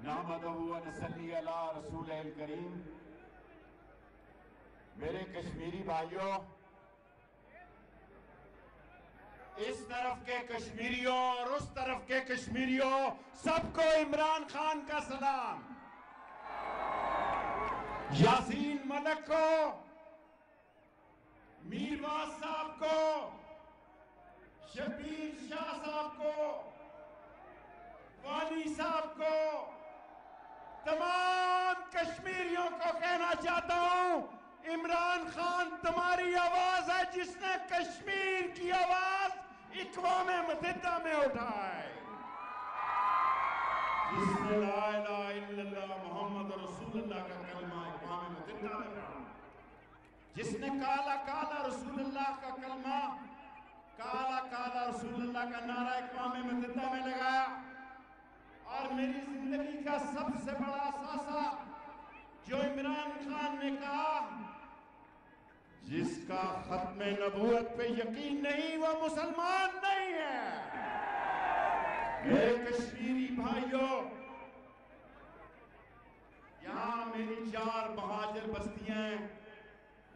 نحمدہ و نصلی علی رسول الکریم. میرے کشمیری بھائیوں، اس طرف کے کشمیریوں اور اس طرف کے کشمیریوں، سب کو عمران خان کا سلام. یاسین ملک کو، میرواز صاحب کو، شبیر شاہ صاحب کو، وانی صاحب کو، تمام کشمیریوں کو کہنا چاہتا ہوں، عمران خان تمہاری آواز ہے جس نے کشمیر کی آواز اقوام متحدہ میں اٹھائے، جس نے لا الہ الا اللہ محمد رسول اللہ کا کلمہ اقوام متحدہ میں پڑھا، جس نے کالا کالا رسول اللہ کا کلمہ، کالا کالا رسول اللہ کا نعرہ اقوام متحدہ میں لگایا. اور میری زندگی کا سب سے بڑا اثاثہ جو عمران خان نے کہا، جس کا ختم نبوت پہ یقین نہیں وہ مسلمان نہیں ہے. میرے کشمیری بھائیوں، یہاں میری 4 مہاجر بستیاں ہیں.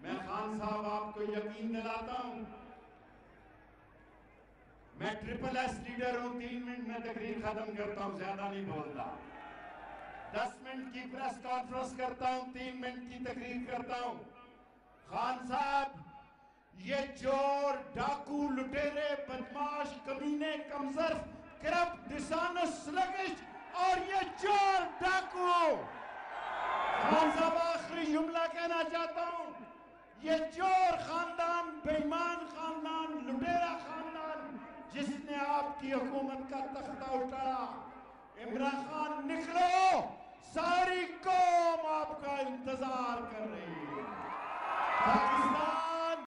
میں خان صاحب آپ کو یقین دلاتا ہوں، میں ٹرپل ایس لیڈر ہوں. 3 منٹ میں تقریر ختم کرتا ہوں، زیادہ نہیں بولتا. 10 منٹ کی پریس کانفرنس کرتا ہوں، 3 منٹ کی تقریر کرتا ہوں. خان صاحب، یہ چور، ڈاکو، لٹیرے، بدماش، کمینے، کمزرف، کرپٹ، ڈسانس، سلگش اور یہ چور ڈاکو. خان صاحب آخری جملہ کہنا چاہتا ہوں، یہ چور خاندان، بے ایمان خاندان، لٹیرا خاندان جس نے آپ کی حکومت کا تختہ اٹھایا، عمران خان نکلو، ساری قوم آپ کا انتظار کر رہی ہے.